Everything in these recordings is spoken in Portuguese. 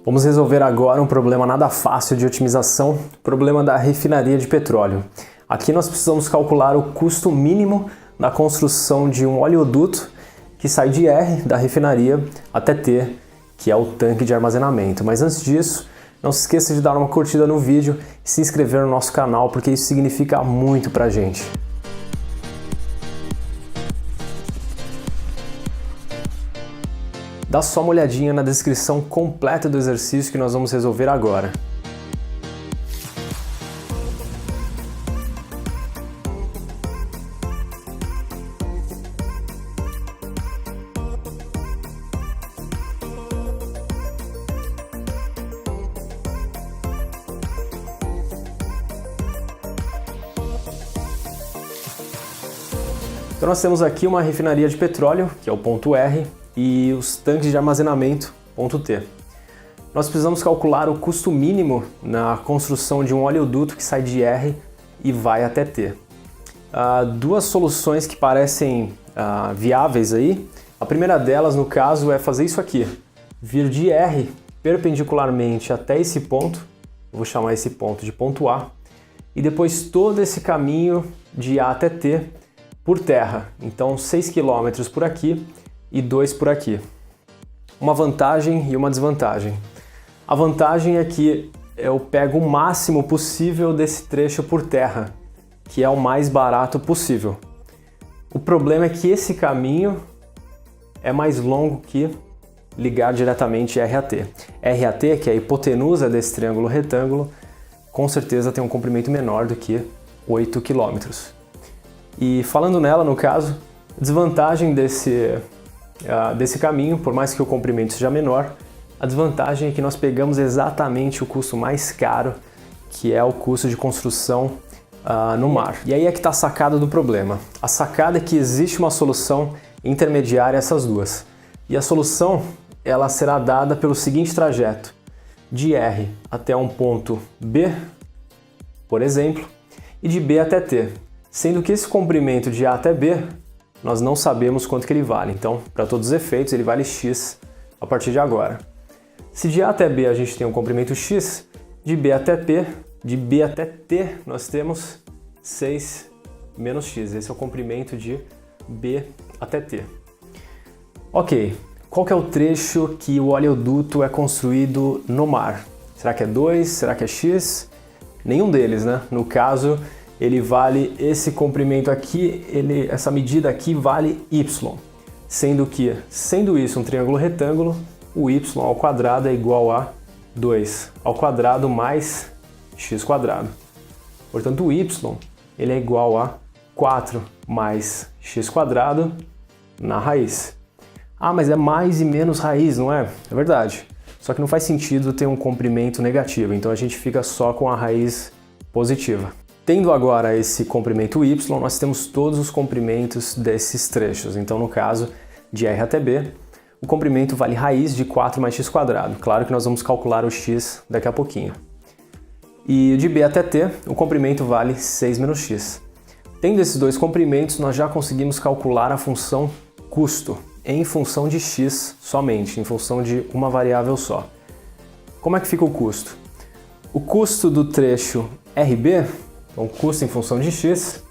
Vamos resolver agora um problema nada fácil de otimização, problema da refinaria de petróleo. Aqui nós precisamos calcular o custo mínimo da construção de um oleoduto que sai de R, da refinaria, até T, que é o tanque de armazenamento. Mas antes disso, não se esqueça de dar uma curtida no vídeo e se inscrever no nosso canal, porque isso significa muito pra gente. Dá só uma olhadinha na descrição completa do exercício que nós vamos resolver agora. Então nós temos aqui uma refinaria de petróleo, que é o ponto R, e os tanques de armazenamento, ponto T. Nós precisamos calcular o custo mínimo na construção de um oleoduto que sai de R e vai até T. Duas soluções que parecem viáveis aí. A primeira delas, no caso, é fazer isso aqui. Vir de R perpendicularmente até esse ponto, eu vou chamar esse ponto de ponto A, e depois todo esse caminho de A até T por terra. Então 6 km por aqui e 2 por aqui. Uma vantagem e uma desvantagem. A vantagem é que eu pego o máximo possível desse trecho por terra, que é o mais barato possível. O problema é que esse caminho é mais longo que ligar diretamente R a T. R a T, que é a hipotenusa desse triângulo retângulo, com certeza tem um comprimento menor do que 8 km. E falando nela, no caso, desvantagem desse caminho, por mais que o comprimento seja menor, a desvantagem é que nós pegamos exatamente o custo mais caro, que é o custo de construção no mar. E aí é que está a sacada do problema. A sacada é que existe uma solução intermediária a essas duas. E a solução ela será dada pelo seguinte trajeto: de R até um ponto B, por exemplo, e de B até T. Sendo que esse comprimento de A até B, nós não sabemos quanto que ele vale. Então, para todos os efeitos, ele vale X a partir de agora. Se de A até B a gente tem um comprimento X, de B até T, nós temos 6 menos X. Esse é o comprimento de B até T. Ok, qual que é o trecho que o oleoduto é construído no mar? Será que é 2? Será que é X? Nenhum deles, né? No caso, ele vale esse comprimento aqui, essa medida aqui vale Y, sendo que, sendo isso um triângulo retângulo, o y ao quadrado é igual a 2 ao quadrado mais x quadrado. Portanto, o y ele é igual a 4 mais x quadrado na raiz. Ah, mas é mais e menos raiz, não é? É verdade. Só que não faz sentido ter um comprimento negativo, então a gente fica só com a raiz positiva. Tendo agora esse comprimento y, nós temos todos os comprimentos desses trechos. Então, no caso, de R até B, o comprimento vale raiz de 4 mais x quadrado. Claro que nós vamos calcular o x daqui a pouquinho. E de B até T, o comprimento vale 6 menos x. Tendo esses dois comprimentos, nós já conseguimos calcular a função custo em função de x somente, em função de uma variável só. Como é que fica o custo? O custo do trecho RB, então, o custo em função de x,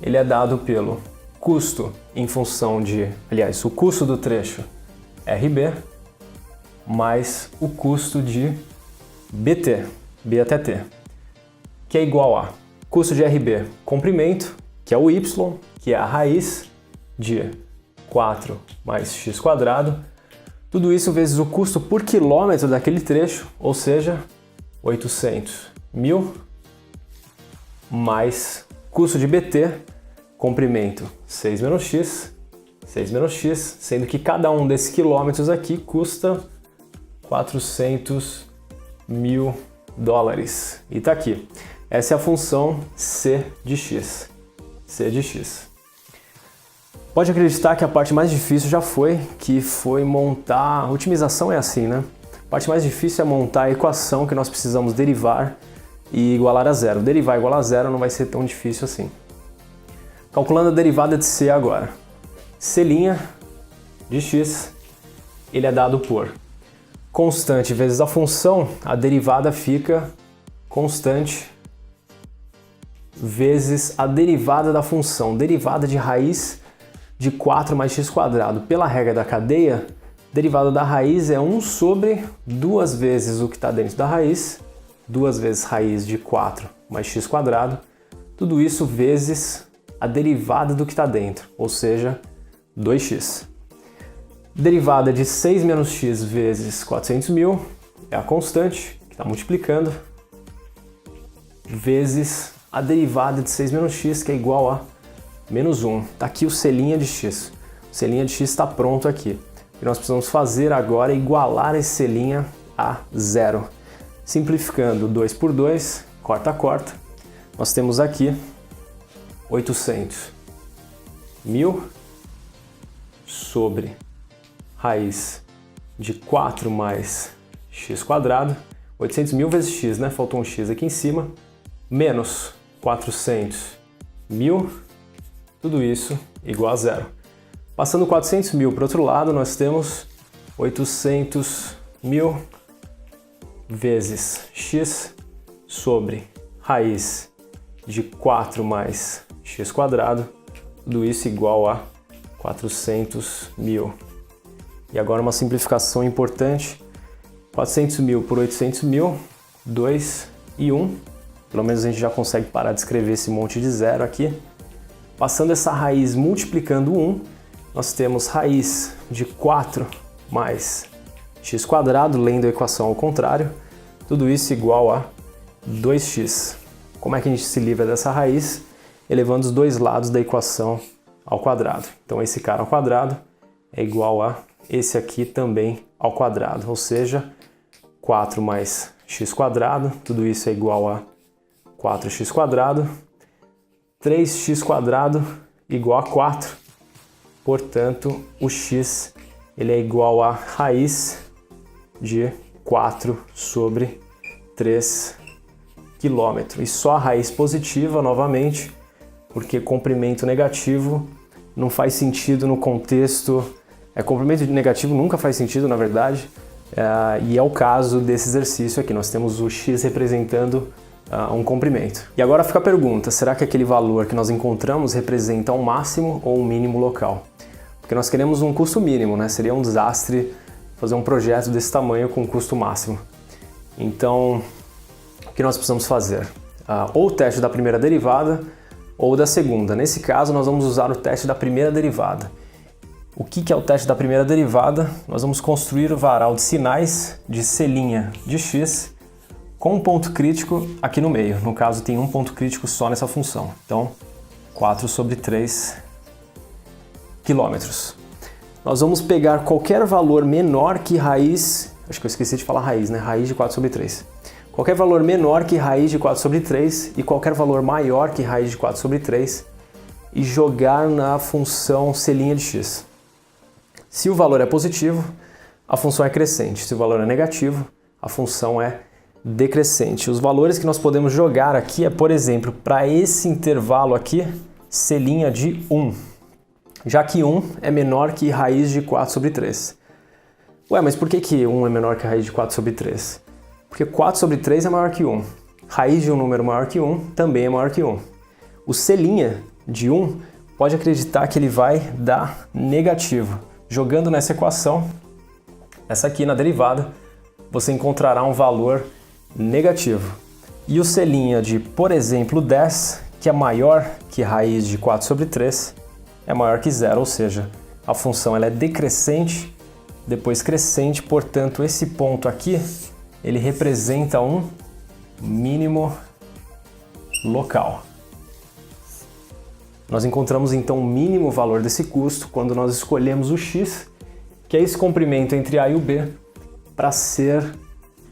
ele é dado pelo custo em função de, aliás, o custo do trecho RB mais o custo de BT, B até T, que é igual a custo de RB, comprimento, que é o y, que é a raiz de 4 mais x quadrado, tudo isso vezes o custo por quilômetro daquele trecho, ou seja, 800.000, mais custo de BT, comprimento 6 menos x, sendo que cada um desses quilômetros aqui custa 400.000 dólares. E tá aqui. Essa é a função C de x. C de x. Pode acreditar que a parte mais difícil já foi, que foi montar... A otimização é assim, né? A parte mais difícil é montar a equação que nós precisamos derivar e igualar a zero. Derivar igual a zero não vai ser tão difícil assim. Calculando a derivada de C agora. C' de x, ele é dado por constante vezes a função, a derivada fica constante vezes a derivada da função. Derivada de raiz de 4 mais x². Pela regra da cadeia, derivada da raiz é 1 sobre 2 vezes o que está dentro da raiz, 2 vezes raiz de 4 mais x², tudo isso vezes a derivada do que está dentro, ou seja, 2x. Derivada de 6 menos x vezes 400.000 é a constante, que está multiplicando, vezes a derivada de 6 menos x, que é igual a menos 1. Está aqui o selinha de x. O selinha de x está pronto aqui. O que nós precisamos fazer agora é igualar esse selinha a zero. Simplificando 2 por 2, corta, corta. Nós temos aqui 800.000 sobre raiz de 4 mais x². 800.000 vezes x, né? Faltou um x aqui em cima. Menos 400.000, tudo isso igual a zero. Passando 400.000 para o outro lado, nós temos 800.000 vezes x sobre raiz de 4 mais x², tudo isso igual a 400.000. E agora uma simplificação importante, 400.000 por 800.000, 2 e 1. Pelo menos a gente já consegue parar de escrever esse monte de zero aqui. Passando essa raiz multiplicando 1, nós temos raiz de 4 mais x², lendo a equação ao contrário, tudo isso igual a 2x. Como é que a gente se livra dessa raiz? Elevando os dois lados da equação ao quadrado. Então esse cara ao quadrado é igual a esse aqui também ao quadrado, ou seja, 4 mais x², tudo isso é igual a 4x², 3x² igual a 4, portanto o x ele é igual a raiz de 4 sobre 3 km. E só a raiz positiva novamente, porque comprimento negativo não faz sentido no contexto, comprimento negativo nunca faz sentido na verdade, e é o caso desse exercício aqui, nós temos o x representando um comprimento. E agora fica a pergunta, será que aquele valor que nós encontramos representa um máximo ou um mínimo local? Porque nós queremos um custo mínimo, né? Seria um desastre fazer um projeto desse tamanho com custo máximo. Então, o que nós precisamos fazer? Ou o teste da primeira derivada ou da segunda. Nesse caso, nós vamos usar o teste da primeira derivada. O que é o teste da primeira derivada? Nós vamos construir o varal de sinais de selinha de x com um ponto crítico aqui no meio. No caso, tem um ponto crítico só nessa função. Então, 4 sobre 3 quilômetros. Nós vamos pegar qualquer valor menor que raiz... Acho que eu esqueci de falar raiz, né? Raiz de 4 sobre 3. Qualquer valor menor que raiz de 4 sobre 3 e qualquer valor maior que raiz de 4 sobre 3 e jogar na função selinha de x. Se o valor é positivo, a função é crescente. Se o valor é negativo, a função é decrescente. Os valores que nós podemos jogar aqui é, por exemplo, para esse intervalo aqui, selinha de 1. Já que 1 é menor que raiz de 4 sobre 3. Ué, mas por que 1 é menor que raiz de 4 sobre 3? Porque 4 sobre 3 é maior que 1. Raiz de um número maior que 1 também é maior que 1. O selinha de 1 pode acreditar que ele vai dar negativo. Jogando nessa equação, essa aqui na derivada, você encontrará um valor negativo. E o selinha de, por exemplo, 10, que é maior que raiz de 4 sobre 3, é maior que zero, ou seja, a função ela é decrescente, depois crescente, portanto esse ponto aqui, ele representa um mínimo local. Nós encontramos então o mínimo valor desse custo quando nós escolhemos o x, que é esse comprimento entre A e o B, para ser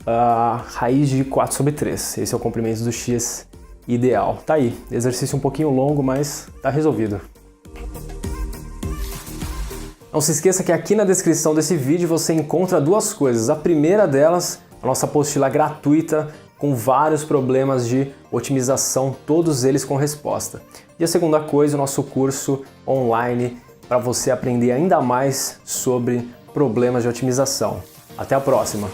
a raiz de 4 sobre 3. Esse é o comprimento do x ideal. Tá aí, exercício um pouquinho longo, mas tá resolvido. Não se esqueça que aqui na descrição desse vídeo você encontra duas coisas. A primeira delas, a nossa apostila gratuita com vários problemas de otimização, todos eles com resposta. E a segunda coisa, o nosso curso online para você aprender ainda mais sobre problemas de otimização. Até a próxima!